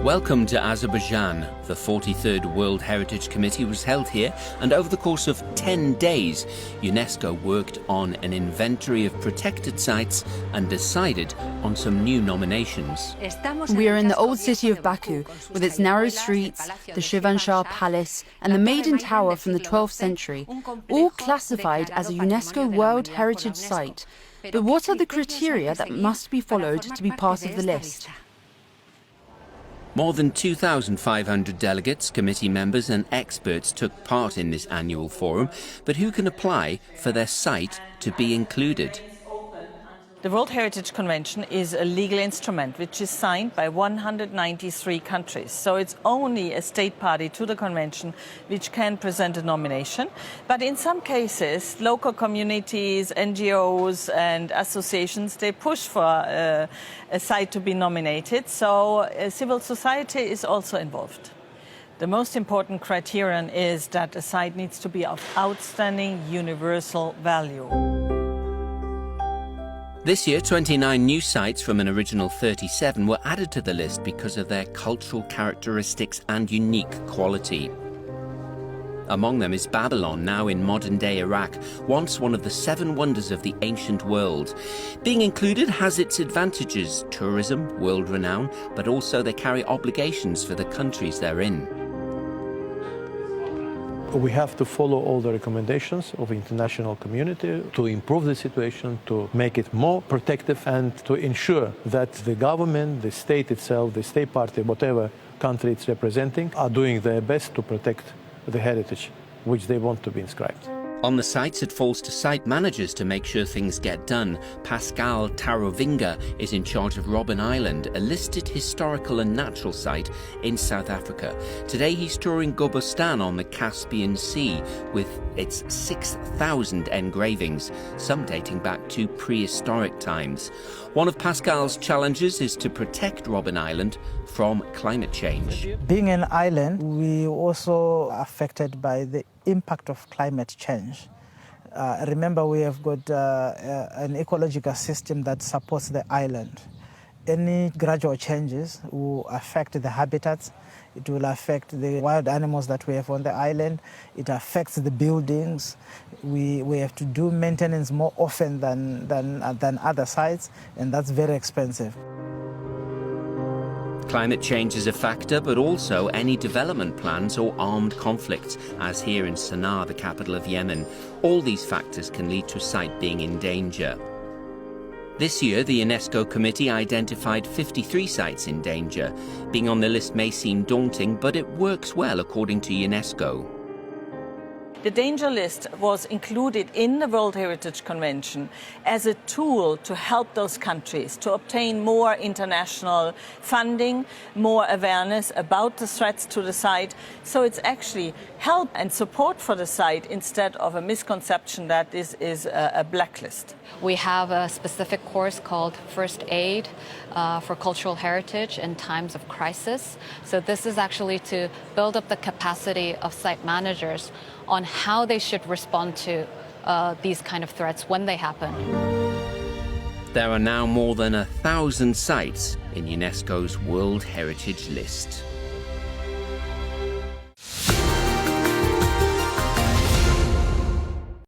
Welcome to Azerbaijan. The 43rd World Heritage Committee was held here, and over the course of 10 days, UNESCO worked on an inventory of protected sites and decided on some new nominations. We are in the old city of Baku, with its narrow streets, the Shivanshah Palace, and the Maiden Tower from the 12th century, all classified as a UNESCO World Heritage Site. But what are the criteria that must be followed to be part of the list? More than 2,500 delegates, committee members and experts took part in this annual forum, but who can apply for their site to be included? The World Heritage Convention is a legal instrument which is signed by 193 countries. So it's only a state party to the convention which can present a nomination. But in some cases, local communities, NGOs and associations, they push for a site to be nominated. So civil society is also involved. The most important criterion is that a site needs to be of outstanding universal value. This year, 29 new sites from an original 37 were added to the list because of their cultural characteristics and unique quality. Among them is Babylon, now in modern-day Iraq, once one of the 7 wonders of the ancient world. Being included has its advantages: tourism, world renown, but also they carry obligations for the countries they're in. We have to follow all the recommendations of the international community to improve the situation, to make it more protective, and to ensure that the government, the state itself, the state party, whatever country it's representing, are doing their best to protect the heritage which they want to be inscribed. On the sites, it falls to site managers to make sure things get done. Pascal Tarovinga is in charge of Robben Island, a listed historical and natural site in South Africa. Today he's touring Gobustan on the Caspian Sea with its 6,000 engravings, some dating back to prehistoric times. One of Pascal's challenges is to protect Robben Island from climate change. Being an island, we also affected by the impact of climate change. Remember, we have got an ecological system that supports the island. Any gradual changes will affect the habitats. It will affect the wild animals that we have on the island. It affects the buildings. We have to do maintenance more often than other sites, and that's very expensive. Climate change is a factor, but also any development plans or armed conflicts, as here in Sana'a, the capital of Yemen. All these factors can lead to a site being in danger. This year, the UNESCO committee identified 53 sites in danger. Being on the list may seem daunting, but it works well according to UNESCO. The danger list was included in the World Heritage Convention as a tool to help those countries to obtain more international funding, more awareness about the threats to the site. So it's actually help and support for the site instead of a misconception that this is a blacklist. We have a specific course called First Aid for Cultural Heritage in Times of Crisis. So this is actually to build up the capacity of site managers on how they should respond to these kind of threats when they happen. There are now more than 1,000 sites in UNESCO's World Heritage List.